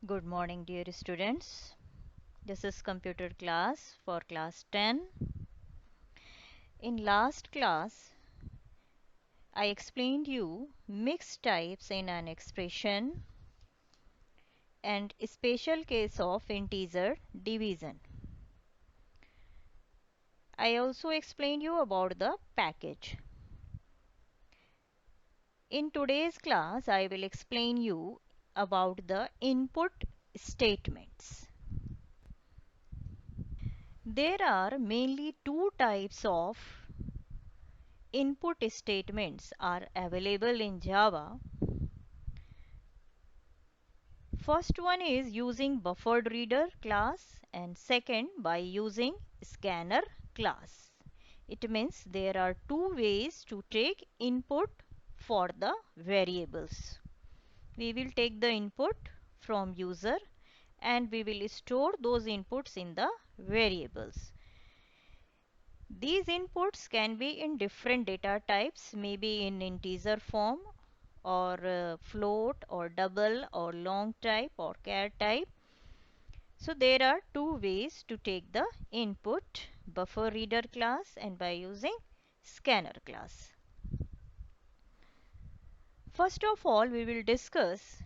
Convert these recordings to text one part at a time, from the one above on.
Good morning, dear students. This is computer class for class 10. In last class, I explained you mixed types in an expression and special case of integer division. I also explained you about the package. In today's class, I will explain you about the input statements. There are mainly two types of input statements are available in Java. First one is using BufferedReader class and second by using scanner class. It means there are two ways to take input for the variables. We will take the input from user and we will store those inputs in the variables. These inputs can be in different data types, maybe in integer form or float or double or long type or char type. So there are two ways to take the input, buffer reader class and by using scanner class. First of all, we will discuss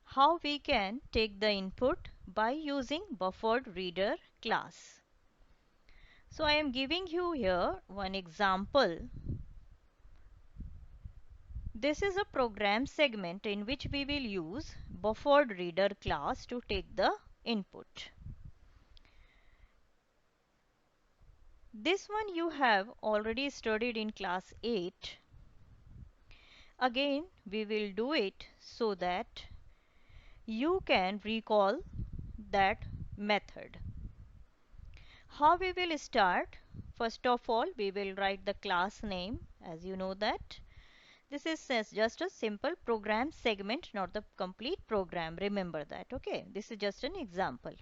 how we can take the input by using buffered reader class. So I am giving you here one example. This is a program segment in which we will use buffered reader class to take the input. This one you have already studied in class 8. Again, we will do it so that you can recall that method. How we will start? First of all, we will write the class name, as you know that. This is just a simple program segment, not the complete program. Remember that, okay? This is just an example.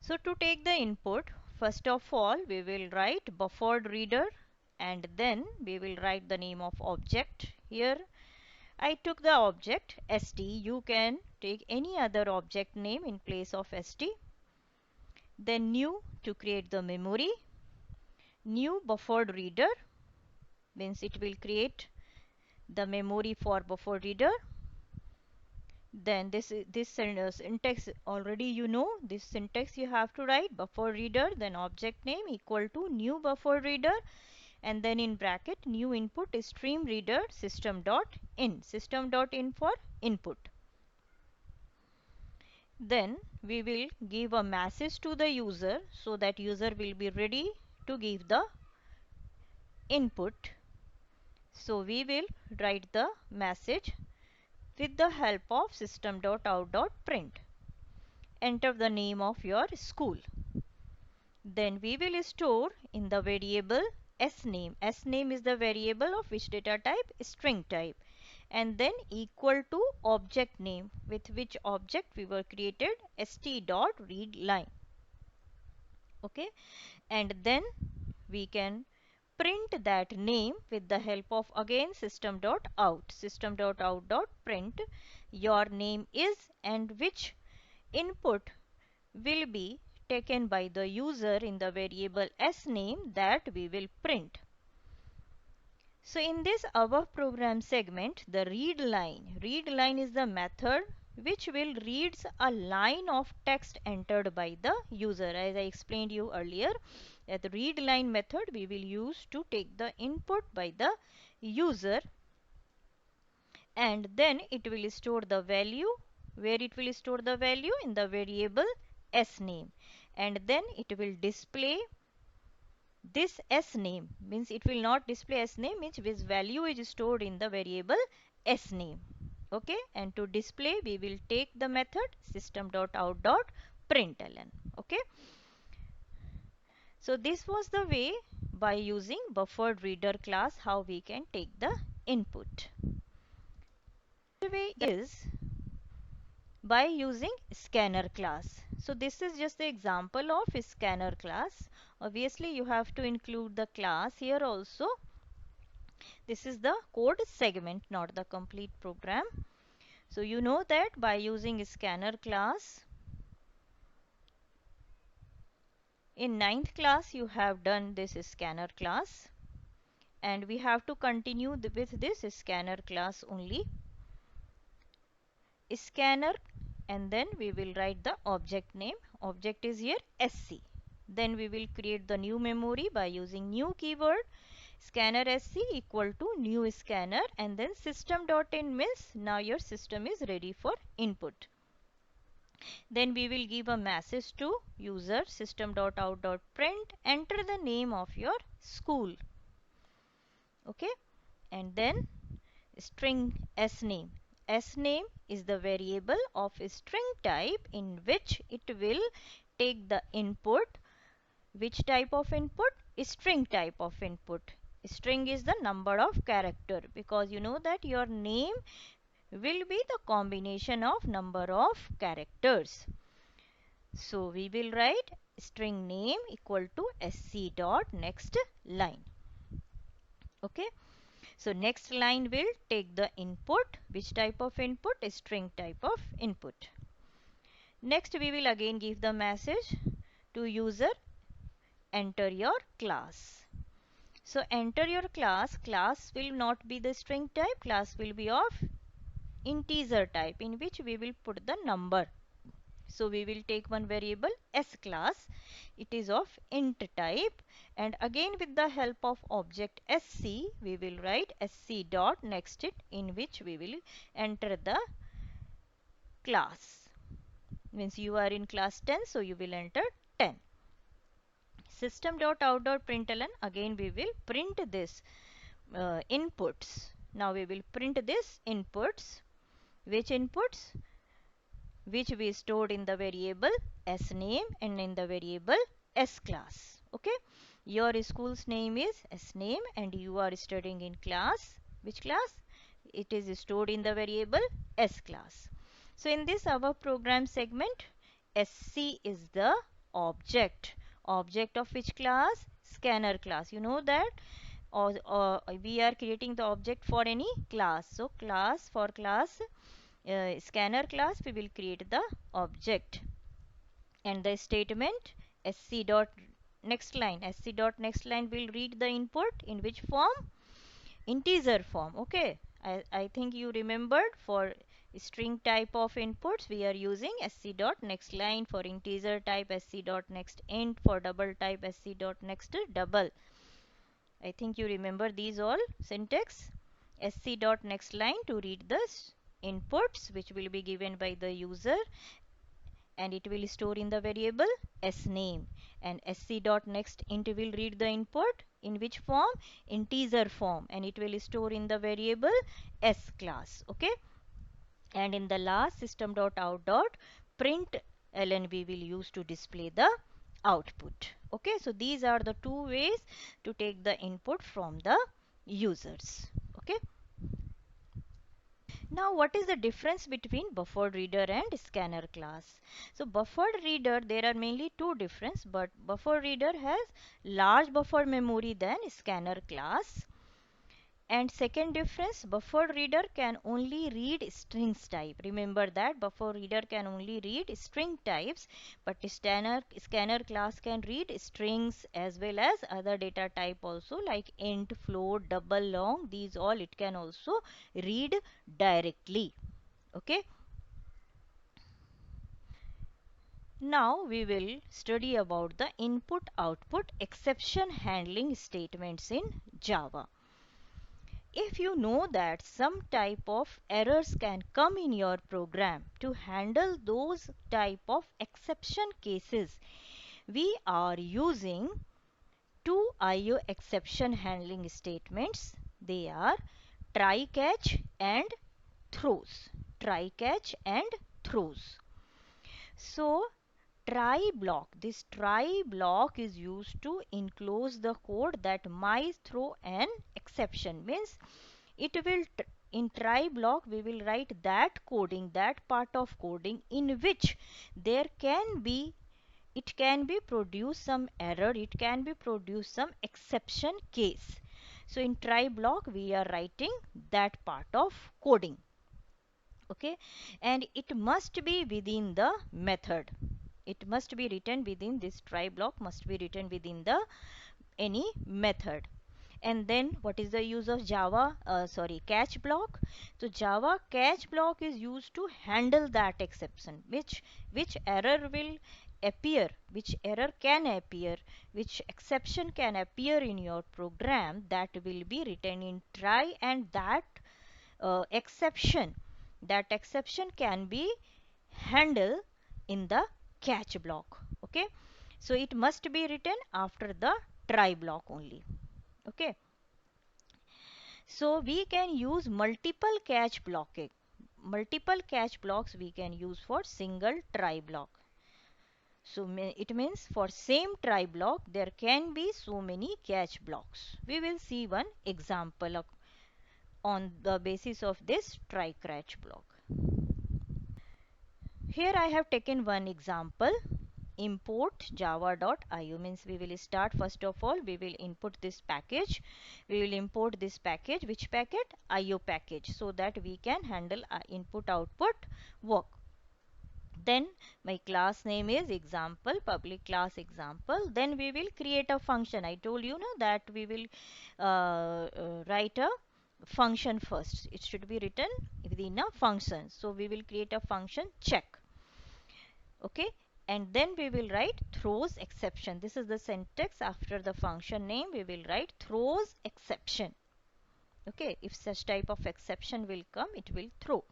So to take the input, first of all, we will write buffered reader and then we will write the name of object. Here I took the object st. You can take any other object name in place of st. Then new to create the memory. New buffered reader means it will create the memory for buffered reader. Then this syntax already you know. This syntax you have to write buffer reader, then object name equal to new buffer reader, and then in bracket new input stream reader system.in. System.in for input. Then we will give a message to the user so that user will be ready to give the input. So we will write the message with the help of system.out.print. Enter the name of your school. Then we will store in the variable sname. Sname is the variable of which data type? String type. And then equal to object name, with which object we were created st.readline. Okay. And then we can print that name with the help of again system.out. System.out.print your name is and which input will be taken by the user in the variable sname that we will print. So in this above program segment, the read line is the method which will reads a line of text entered by the user. As I explained you earlier, that the read line method we will use to take the input by the user, and then it will store the value. Where it will store the value? In the variable sname, and then it will display this sname. Means it will not display sname, means which value is stored in the variable sname. Okay, and to display we will take the method system.out.println. Okay, so this was the way by using buffered reader class how we can take the input. The way is by using scanner class. So this is just the example of scanner class. Obviously you have to include the class here also. This is the code segment, not the complete program. So you know that by using scanner class, in ninth class you have done this scanner class, and we have to continue with this scanner class only. Scanner, and then we will write the object name. Object is here SC. Then we will create the new memory by using new keyword. Scanner SC equal to new scanner, and then system.in means now your system is ready for input. Then we will give a message to user system.out.print, enter the name of your school. Okay, and then string sname. Sname is the variable of string type in which it will take the input. Which type of input? String type of input. String is the number of character, because you know that your name will be the combination of number of characters. So we will write string name equal to sc dot next line. Okay. So next line will take the input. Which type of input? String type of input. Next we will again give the message to user, enter your class. So enter your class. Class will not be the string type. Class will be of integer type, in which we will put the number. So we will take one variable S class. It is of int type, and again with the help of object sc we will write sc dot next it, in which we will enter the class. Means you are in class 10, so you will enter 10. System.out.println, again we will print this inputs. Now we will print this inputs. Which inputs? Which we stored in the variable sname and in the variable S class. Okay, your school's name is sname and you are studying in class. Which class? It is stored in the variable S class. So in this our program segment, SC is the object. Object of which class? Scanner class. You know that, or we are creating the object for any class. So class, for class scanner class we will create the object, and the statement sc dot next line. Sc dot next line will read the input in which form? Integer form. Okay, I think you remembered, for string type of inputs we are using sc dot next line, for integer type sc dot next int, for double type sc dot next double. I think you remember these all syntax. Sc dot next line to read the inputs which will be given by the user, and it will store in the variable sname, and sc dot next int will read the input in which form? Integer form, and it will store in the variable S class. Okay, and in the last system dot out dot print ln we will use to display the output. Okay, so these are the two ways to take the input from the users. Okay, now what is the difference between buffered reader and scanner class? So buffered reader, there are mainly two difference, but buffered reader has large buffer memory than scanner class. And second difference, buffered reader can only read strings type. Remember that buffer reader can only read string types, but scanner class can read strings as well as other data type also, like int, float, double, long. These all it can also read directly. Okay. Now we will study about the input output exception handling statements in Java. If you know that some type of errors can come in your program, to handle those type of exception cases, we are using two IO exception handling statements. They are try catch and throws. Try catch and throws. So try block. This try block is used to enclose the code that might throw an exception. Means it will in try block we will write that coding, that part of coding in which there can be, it can be produce some error, it can be produce some exception case. So in try block we are writing that part of coding. Okay, and it must be within the method. It must be written within this try block, must be written within the any method. And then what is the use of Java catch block? So Java catch block is used to handle that exception, which error will appear, which error can appear, which exception can appear in your program, that will be written in try, and uh, exception that exception can be handled in the catch block. Okay, so it must be written after the try block only. Okay, so we can use multiple catch blocking. Multiple catch blocks we can use for single try block. So it means for same try block there can be so many catch blocks. We will see one example on the basis of this try catch block. Here I have taken one example. Import java.io means we will start, first of all we will input this package. We will import this package. Which packet? IO package, so that we can handle input output work. Then my class name is example, public class example. Then we will create a function. I told you now that we will write a function first. It should be written within a function. So we will create a function check. Okay, and then we will write throws exception. This is the syntax. After the function name we will write throws exception. Okay, if such type of exception will come, it will throw.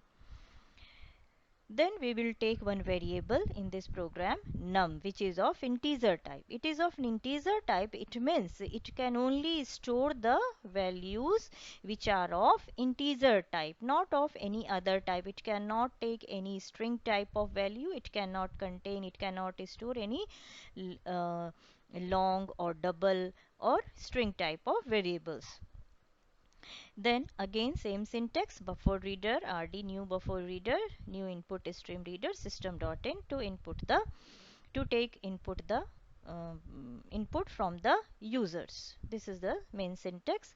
Then we will take one variable in this program, num, which is of integer type. It is of integer type. It means it can only store the values which are of integer type, not of any other type. It cannot take any string type of value. It cannot contain, it cannot store any uh, long or double or string type of variables. Then again same syntax, buffer reader, rd new buffer reader, new input stream reader, system.in to input the, to take input the input from the users. This is the main syntax.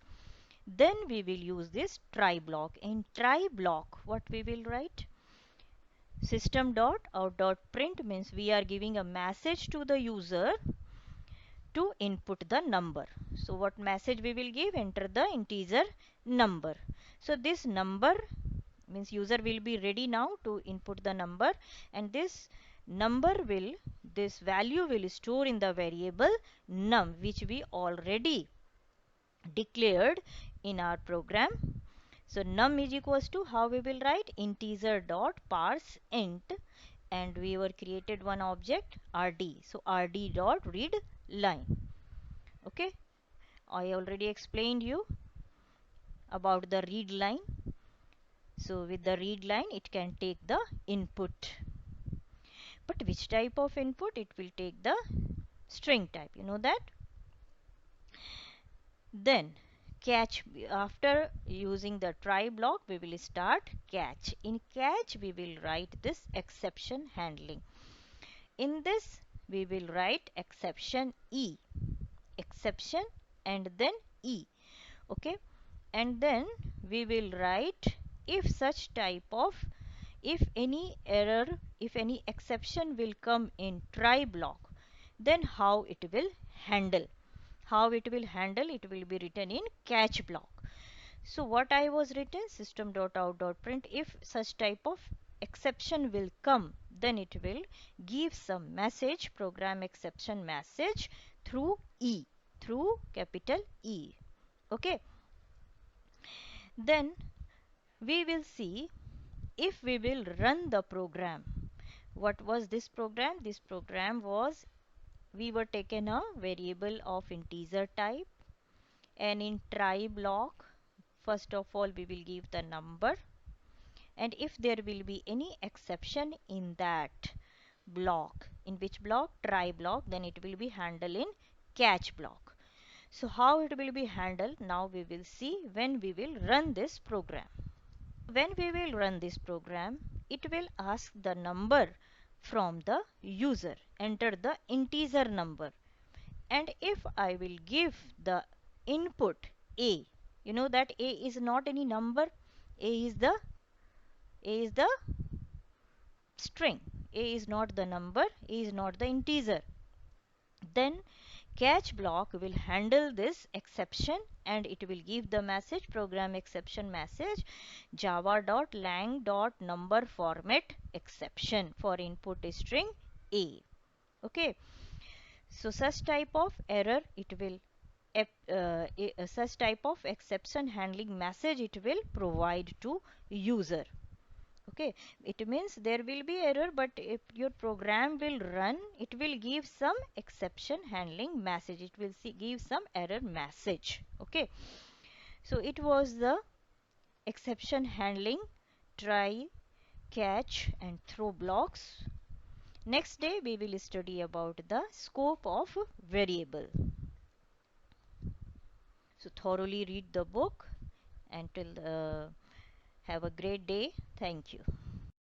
Then we will use this try block. In try block what we will write? System.out.print means we are giving a message to the user to input the number. So what message we will give? Enter the integer number. So this number means user will be ready now to input the number, and this number will, this value will store in the variable num, which we already declared in our program. So num is equals to, how we will write? Integer dot parse int, and we were created one object rd. So rd dot read line. Okay, I already explained you about the read line. So with the read line it can take the input. But which type of input? It will take the string type, you know that. Then catch, after using the try block we will start catch. In catch we will write this exception handling. In this we will write exception E, exception and then E. Okay, and then we will write if such type of, if any error, if any exception will come in try block, then how it will handle. How it will handle, it will be written in catch block. So what I was written? System.out.print, if such type of exception will come, then it will give some message, program exception message through E, through capital E. Okay, then we will see if we will run the program. What was this program? This program was, we were taken a variable of integer type, and in try block first of all we will give the number, and if there will be any exception in that block, in which block? Try block, then it will be handled in catch block. So how it will be handled, now we will see when we will run this program. When we will run this program, it will ask the number from the user. Enter the integer number. And if I will give the input A, you know that A is not any number. A is the A is the string. A is not the number. A is not the integer. Then catch block will handle this exception and it will give the message program exception message java.lang.number format exception for input string A. Okay. So such type of error it will such type of exception handling message it will provide to user. Okay, it means there will be error, but if your program will run, it will give some exception handling message. It will give some error message. Okay, so it was the exception handling, try, catch, and throw blocks. Next day we will study about the scope of variable. So thoroughly read the book until have a great day. Thank you.